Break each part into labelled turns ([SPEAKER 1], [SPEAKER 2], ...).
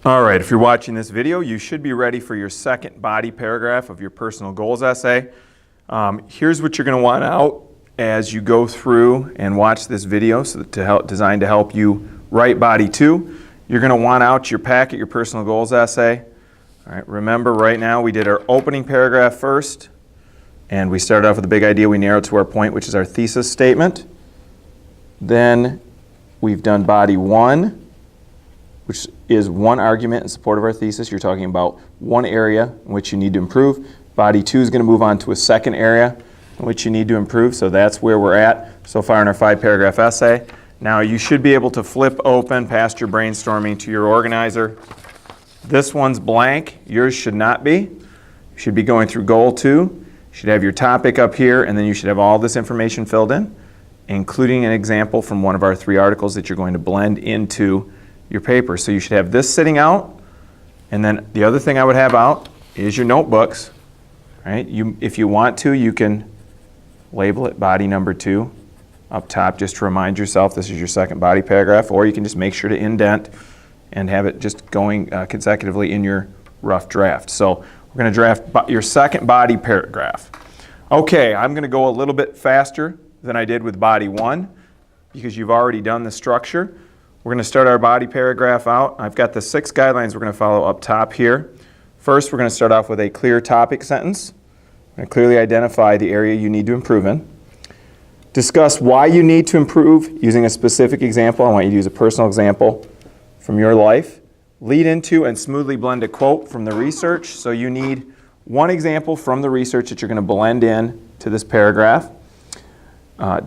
[SPEAKER 1] All right, if you're watching this video, you should be ready for your second body paragraph of your personal goals essay. Here's what you're going to want out as you go through and watch this video, designed to help you write body 2. You're going to want out your packet, your personal goals essay. All right, remember right now we did our opening paragraph first, and we started off with a big idea. We narrowed to our point, which is our thesis statement. Then we've done body 1, which is one argument in support of our thesis. You're talking about one area in which you need to improve. Body 2 is going to move on to a second area in which you need to improve. So that's where we're at so far in our 5-paragraph essay. Now you should be able to flip open past your brainstorming to your organizer. This one's blank. Yours should not be. You should be going through goal 2. You should have your topic up here, and then you should have all this information filled in, including an example from one of our 3 articles that you're going to blend into your paper. So you should have this sitting out, and then the other thing I would have out is your notebooks. Right? If you want to, you can label it body number 2 up top just to remind yourself this is your second body paragraph, or you can just make sure to indent and have it just going consecutively in your rough draft. So we're going to draft your second body paragraph. Okay, I'm going to go a little bit faster than I did with body 1 because you've already done the structure. We're going to start our body paragraph out. I've got the 6 guidelines we're going to follow up top here. First, we're going to start off with a clear topic sentence. We're going to clearly identify the area you need to improve in. Discuss why you need to improve using a specific example. I want you to use a personal example from your life. Lead into and smoothly blend a quote from the research. So you need one example from the research that you're going to blend in to this paragraph.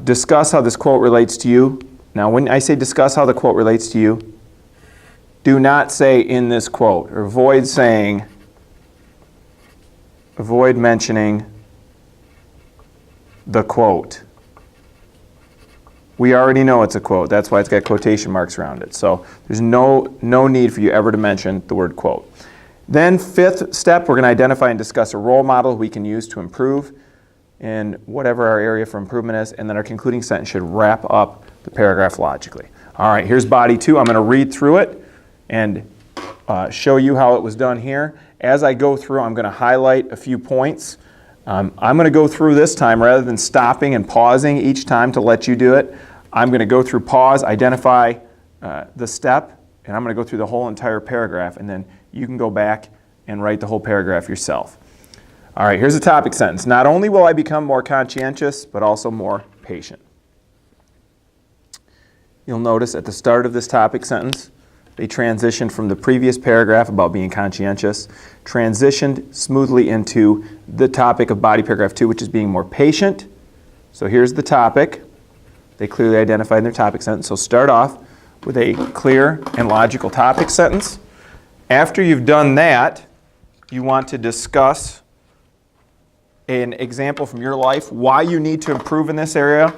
[SPEAKER 1] Discuss how this quote relates to you. Now, when I say discuss how the quote relates to you, do not say in this quote, or avoid mentioning the quote. We already know it's a quote. That's why it's got quotation marks around it. So there's no need for you ever to mention the word quote. Then 5th step, we're going to identify and discuss a role model we can use to improve in whatever our area for improvement is, and then our concluding sentence should wrap up the paragraph logically. All right, here's body 2. I'm going to read through it and show you how it was done here. As I go through, I'm going to highlight a few points. I'm going to go through this time rather than stopping and pausing each time to let you do it. I'm going to go through, pause, identify the step, and I'm going to go through the whole entire paragraph, and then you can go back and write the whole paragraph yourself. All right, here's a topic sentence. Not only will I become more conscientious, but also more patient. You'll notice at the start of this topic sentence, they transitioned from the previous paragraph about being conscientious, transitioned smoothly into the topic of body paragraph 2, which is being more patient. So here's the topic. They clearly identified in their topic sentence. So start off with a clear and logical topic sentence. After you've done that, you want to discuss an example from your life, why you need to improve in this area,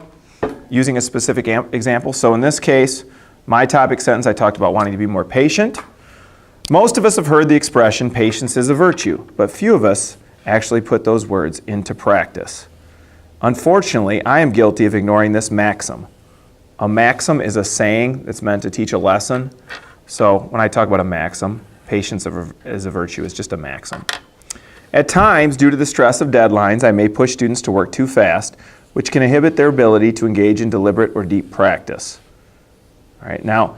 [SPEAKER 1] using a specific example. So in this case, my topic sentence, I talked about wanting to be more patient. Most of us have heard the expression, patience is a virtue, but few of us actually put those words into practice. Unfortunately, I am guilty of ignoring this maxim. A maxim is a saying that's meant to teach a lesson. So when I talk about a maxim, patience is a virtue is just a maxim. At times, due to the stress of deadlines, I may push students to work too fast, which can inhibit their ability to engage in deliberate or deep practice. All right, now,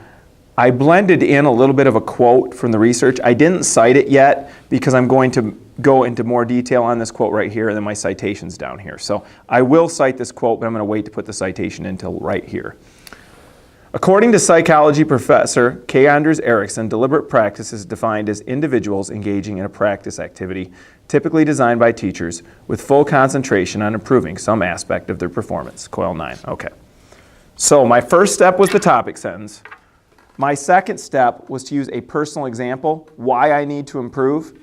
[SPEAKER 1] I blended in a little bit of a quote from the research. I didn't cite it yet because I'm going to go into more detail on this quote right here, and then my citation's down here. So I will cite this quote, but I'm going to wait to put the citation until right here. According to psychology professor K. Anders Ericsson, deliberate practice is defined as individuals engaging in a practice activity typically designed by teachers with full concentration on improving some aspect of their performance. Coil 9. Okay. So my first step was the topic sentence. My second step was to use a personal example, why I need to improve.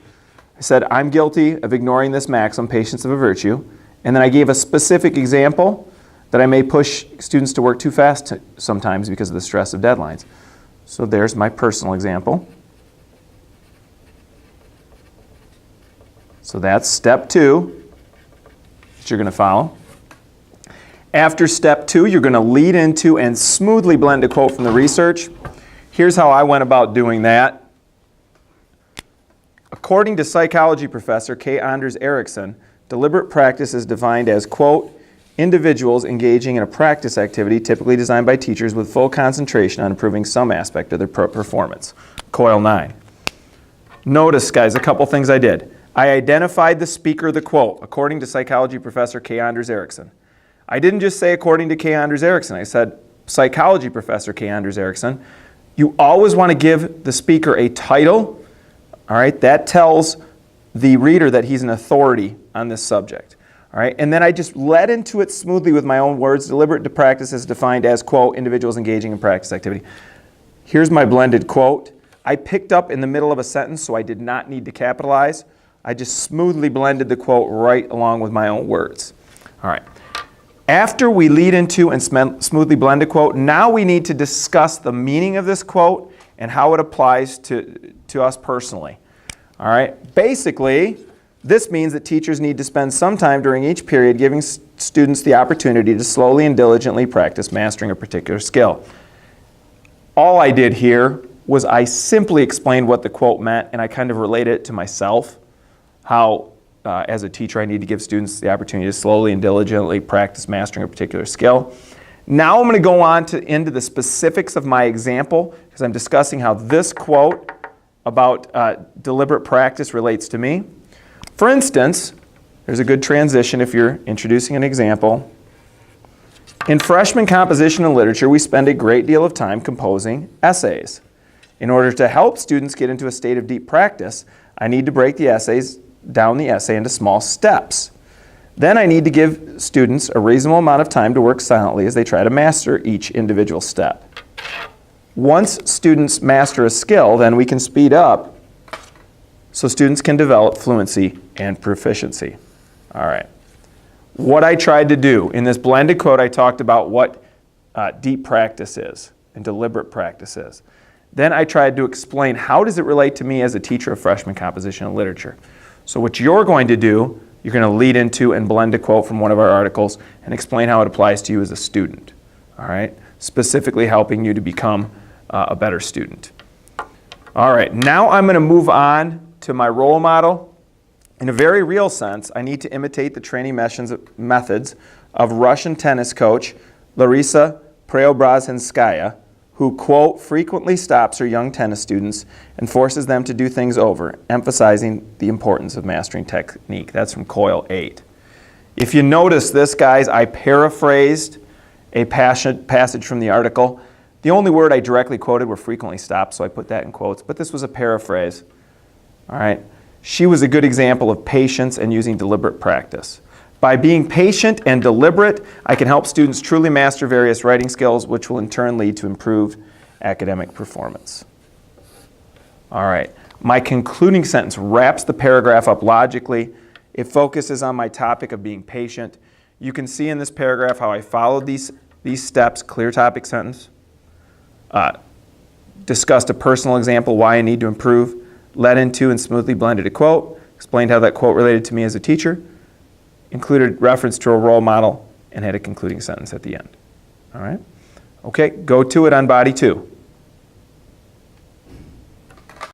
[SPEAKER 1] I said, I'm guilty of ignoring this maxim, patience of a virtue. And then I gave a specific example that I may push students to work too fast sometimes because of the stress of deadlines. So there's my personal example. So that's step 2 that you're going to follow. After step 2, you're going to lead into and smoothly blend a quote from the research. Here's how I went about doing that. According to psychology professor K. Anders Ericsson, deliberate practice is defined as, quote, individuals engaging in a practice activity typically designed by teachers with full concentration on improving some aspect of their performance. Coil 9. Notice, guys, a couple things I did. I identified the speaker of the quote, according to psychology professor K. Anders Ericsson. I didn't just say according to K. Anders Ericsson. I said psychology professor K. Anders Ericsson. You always want to give the speaker a title. All right, that tells the reader that he's an authority on this subject. All right, and then I just led into it smoothly with my own words. Deliberate practice is defined as, quote, individuals engaging in practice activity. Here's my blended quote. I picked up in the middle of a sentence, so I did not need to capitalize. I just smoothly blended the quote right along with my own words. All right. After we lead into and smoothly blend a quote, now we need to discuss the meaning of this quote and how it applies to us personally. All right. Basically, this means that teachers need to spend some time during each period giving students the opportunity to slowly and diligently practice mastering a particular skill. All I did here was I simply explained what the quote meant, and I kind of related it to myself, how as a teacher I need to give students the opportunity to slowly and diligently practice mastering a particular skill. Now I'm going to go on into the specifics of my example, because I'm discussing how this quote about deliberate practice relates to me. For instance, there's a good transition if you're introducing an example. In freshman composition and literature, we spend a great deal of time composing essays. In order to help students get into a state of deep practice, I need to break down the essay into small steps. Then I need to give students a reasonable amount of time to work silently as they try to master each individual step. Once students master a skill, then we can speed up so students can develop fluency and proficiency. All right. What I tried to do in this blended quote, I talked about what deep practice is and deliberate practice is. Then I tried to explain how does it relate to me as a teacher of freshman composition and literature. So what you're going to do, you're going to lead into and blend a quote from one of our articles and explain how it applies to you as a student. All right? Specifically helping you to become a better student. All right, now I'm going to move on to my role model. In a very real sense, I need to imitate the training methods of Russian tennis coach Larisa Preobrazhenskaya, who, quote, frequently stops her young tennis students and forces them to do things over, emphasizing the importance of mastering technique. That's from Coil 8. If you notice this, guys, I paraphrased a passage from the article. The only word I directly quoted were frequently stopped, so I put that in quotes, but this was a paraphrase. All right. She was a good example of patience and using deliberate practice. By being patient and deliberate, I can help students truly master various writing skills, which will in turn lead to improved academic performance. All right. My concluding sentence wraps the paragraph up logically. It focuses on my topic of being patient. You can see in this paragraph how I followed these steps, clear topic sentence, discussed a personal example, why I need to improve, led into and smoothly blended a quote, explained how that quote related to me as a teacher, included reference to a role model, and had a concluding sentence at the end. All right? Okay, go to it on body 2.